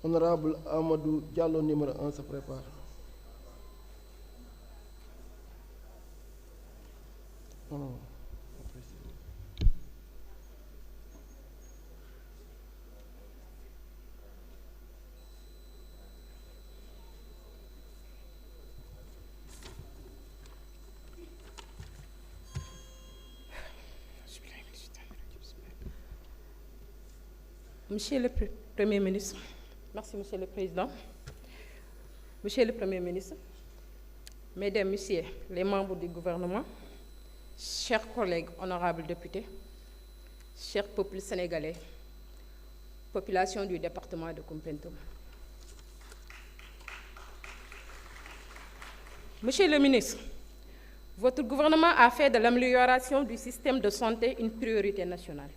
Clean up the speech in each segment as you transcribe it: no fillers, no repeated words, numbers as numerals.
Honorable Amadou Diallo, numéro 1, se prépare. Non. Monsieur le Premier ministre, merci Monsieur le Président, Monsieur le Premier ministre, Mesdames, Messieurs les membres du gouvernement, chers collègues honorables députés, chers peuples sénégalais, population du département de Koumpentoum. Monsieur le ministre, votre gouvernement a fait de l'amélioration du système de santé une priorité nationale.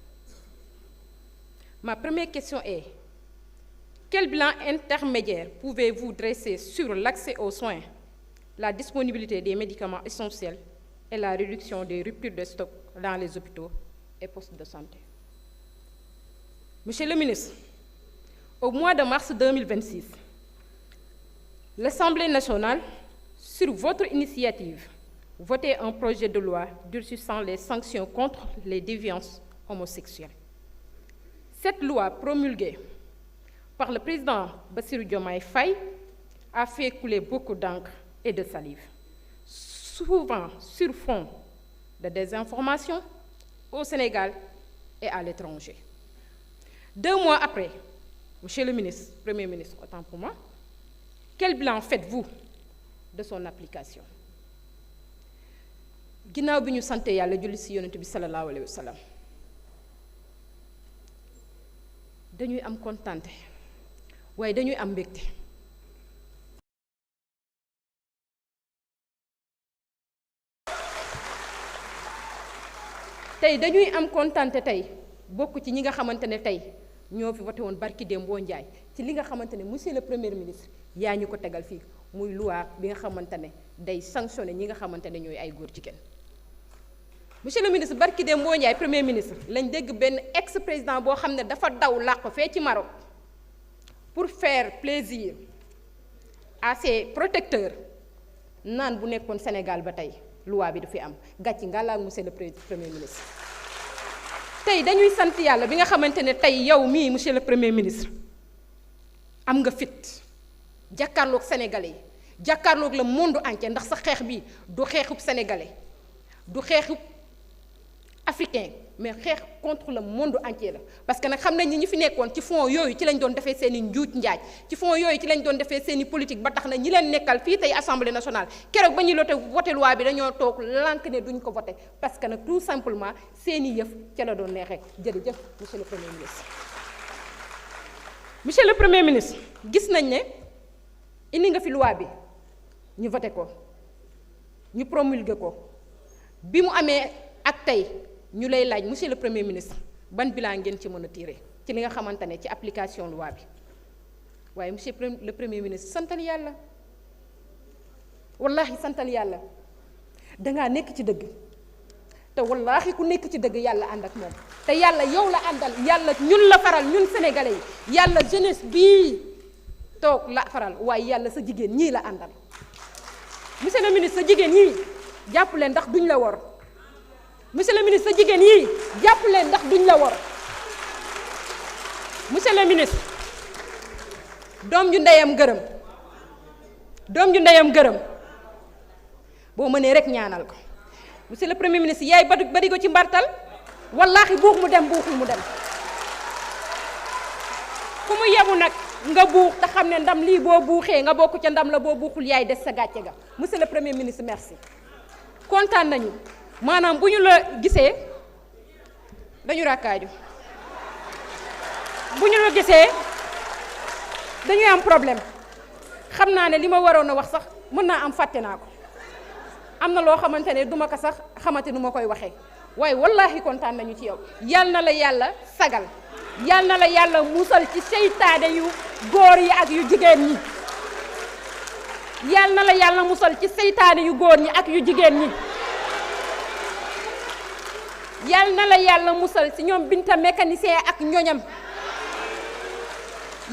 Ma première question est, quel bilan intermédiaire pouvez-vous dresser sur l'accès aux soins, la disponibilité des médicaments essentiels et la réduction des ruptures de stock dans les hôpitaux et postes de santé? Monsieur le ministre, au mois de mars 2026, l'Assemblée nationale, sur votre initiative, votait un projet de loi durcissant les sanctions contre les déviances homosexuelles. Cette loi promulguée par le président Bassirou Diomaye Faye a fait couler beaucoup d'encre et de salive, souvent sur fond de désinformation au Sénégal et à l'étranger. 2 mois après, Monsieur le ministre, Premier ministre, autant pour moi, quel bilan faites-vous de son application? Ginnaaw bi ñu sante Yàlla julli ci Yonent bi sallallahu alayhi wa sallam, dañuy am kontante waaye dañuy am mbégte. Tey dañuy am kontante tey bokk ci ñi nga xamante ne tey ñoo fi voté woon barki Dembo Njaay ci li nga xamante ne monsieur le premier ministre yaa ñu ko tegal fii muy loi bi nga xamante ne day sanctionné ñi nga xamante ne ñooy ay góor jigéen. Monsieur le ministre barki Dembo Njaay premier ministre lañ dégg benn ex-président boo xam ne dafa daw làq fee ci Maroc pour faire plaisir à ses protecteurs naan bu nekkoon Sénégal ba tey loi bi du fi am gàcci ngàllaak monsieur le premier ministre. tey dañuy sant yàlla bi nga xamante ne tey yow mii monsieur le premier ministre am nga fit jàkkaarloog sénégalais yi jàkkaarloog le monde entier ndax sa xeex bi du xeexub sénégalais du xeexub africain mais xeex contre le monde entier la parce que nag xam nañ ni ñi fi nekkoon ci fonds yooyu ci lañ doon defee seen i njuuj njaaj ci fonds yooyu ci lañ doon defee seen i politique ba tax na ñi leen nekkal fii tey assemblée nationale keroog ba ñuy voté loi bi dañoo toog lànk ne duñ ko voté parce que nag tout simplement seen i yëf ca la doon neexee. jërëjëf monsieur le premier ministre. monsieur le premier ministre gis nañ ne indi nga fi loi bi ñu voté ko ñu promulgué ko bi mu amee ak tey ñu lay laaj monsieur le premier ministre ban bilan ngeen ci mën a tiré ci li nga xamante ne ci application loi bi waaye monsieur le premier ministre santal yàlla wallahi santal yàlla dangaa nekk ci dëgg te wallahi ku nekk ci dëgg yàlla ànd ak moom te yàlla yow la àndal yàlla ñun la faral ñun sénégalais yi yàlla jeunesse bii toog la faral waaye yàlla sa jigéen ñii la àndal monsieur le ministre sa jigéen ñii jàpp leen ndax duñ la wor monsieur le ministre sa jigéen yii jàpp leen ndax duñ la wor monsieur le ministre doom ju ndeyam gërëm boo mënee rek ñaanal ko monsieur le premier ministre yaay bari ko ci mbartal wallaahi buux mu dem buuxul mu dem ku mu yebu nag nga buux te xam ne ndam lii boo buuxee nga bokk ca ndam la boo buuxul yaay des sa gàcce ga monsieur le premier ministre merci kontaan nañu maanaam bu ñu la gisee dañu ràkkaaju bu ñu la gisee dañuy am problème xam naa ne li ma waroon a wax sax mën naa am fàtte naa ko am na loo xamante ne duma ko sax xamante nu ma koy waxee waaye wallaahi kontaan nañu ci yow yal na la yàlla sagal yal na la yàlla musal ci seytaane yu góor yi ak yu jigéen ñi yal na la yàlla musal ci seytaane yu góor ñi ak yu jigéen ñi yal na la yàlla musal ci ñoom Binta mécanicien ak ñoñam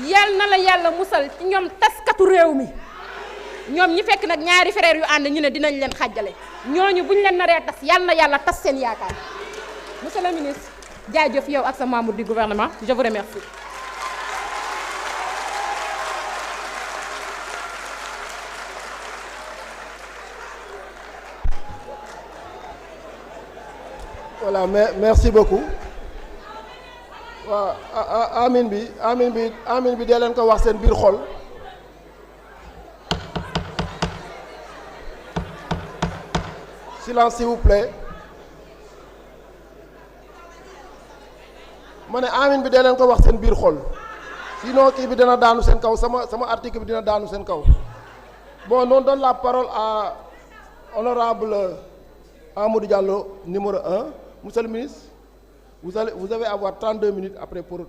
yal na la yàlla musal ci ñoom taskatu réew mi ñoom ñi fekk nag ñaari frère yu ànd ñu ne dinañ leen xàjjale ñooñu buñ leen naree tas yal na yàlla tas seen yaakaar. Monsieur le ministre jaajëf yow ak sa membre du gouvernement je vous remercie. voilà merci beaucoup. waaw amin bi dee leen ko wax seen biir xol. silence s'il vous plaît. ma ne amin bi dee leen ko wax seen biir xol. sinon kii bi dina daanu seen kaw sama article bi dina daanu seen kaw. bon on donne la parole à honorable Amadou Diallo numéro 1. Monsieur le ministre, vous allez avoir 32 minutes après pour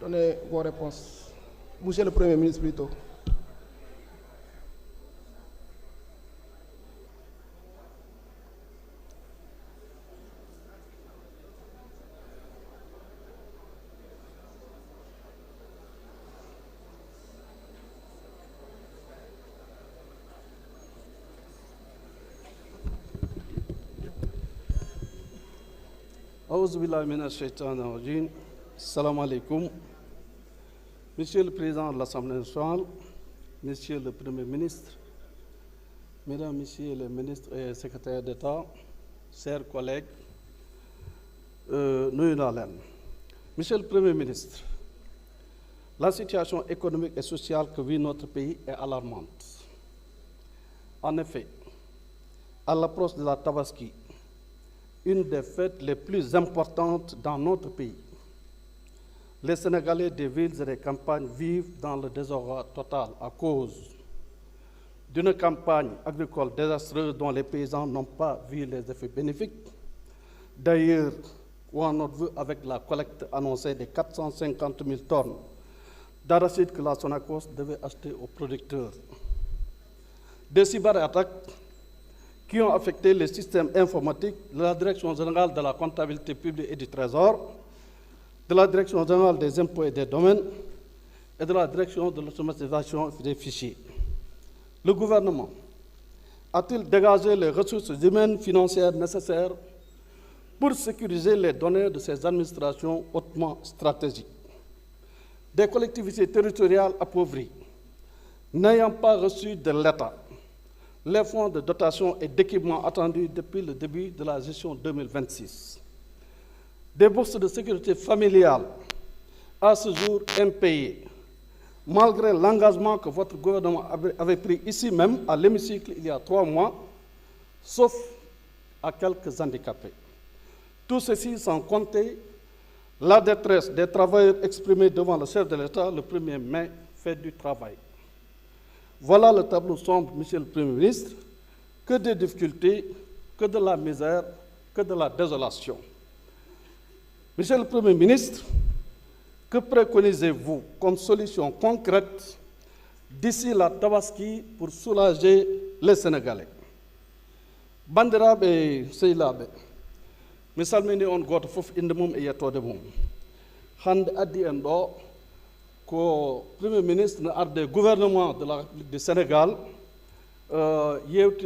donner vos réponses. Monsieur le Premier ministre plutôt. Auzu billahi minash shaitanir rajim. Assalamu alaikum. Monsieur le Président de l'Assemblée nationale, Monsieur le Premier ministre, Mesdames, Messieurs les ministres et secrétaires d'État, chers collègues, nuyu naa leen. Monsieur le Premier ministre, la situation économique et sociale que vit notre pays est alarmante. En effet, à l'approche de la Tabaski, une des fêtes les plus importantes dans notre pays, les Sénégalais des villes et des campagnes vivent dans le désordre total à cause d'une campagne agricole désastreuse dont les paysans n'ont pas vu les effets bénéfiques. D'ailleurs, ou en notre vue avec la collecte annoncée de 450 000 tonnes d'arachide que la Sonacos devait acheter aux producteurs. Des cyberattaques qui ont affecté les systèmes informatiques de la Direction générale de la comptabilité publique et du Trésor, de la Direction générale des impôts et des domaines et de la Direction de l'automatisation des fichiers. Le gouvernement a-t-il dégagé les ressources humaines financières nécessaires pour sécuriser les données de ces administrations hautement stratégiques? Des collectivités territoriales appauvries, n'ayant pas reçu de l'État les fonds de dotation et d'équipement attendus depuis le début de la gestion 2026. Des bourses de sécurité familiale à ce jour impayées, malgré l'engagement que votre gouvernement avait pris ici même à l'hémicycle il y a 3 mois, sauf à quelques handicapés. Tout ceci sans compter la détresse des travailleurs exprimée devant le chef de l'État le 1er mai, fête du travail. Voilà le tableau sombre, Monsieur le Premier ministre, que des difficultés, que de la misère, que de la désolation. Monsieur le Premier ministre, que préconisez-vous comme solution concrète d'ici la Tabaski pour soulager les Sénégalais? Bandiraɓe sehilaɓe, mi salmini on goto fof inde mum e yettode mum. Hande addi en ɗo ko Premier ministre ne arde gouvernement de la République du Sénégal yewti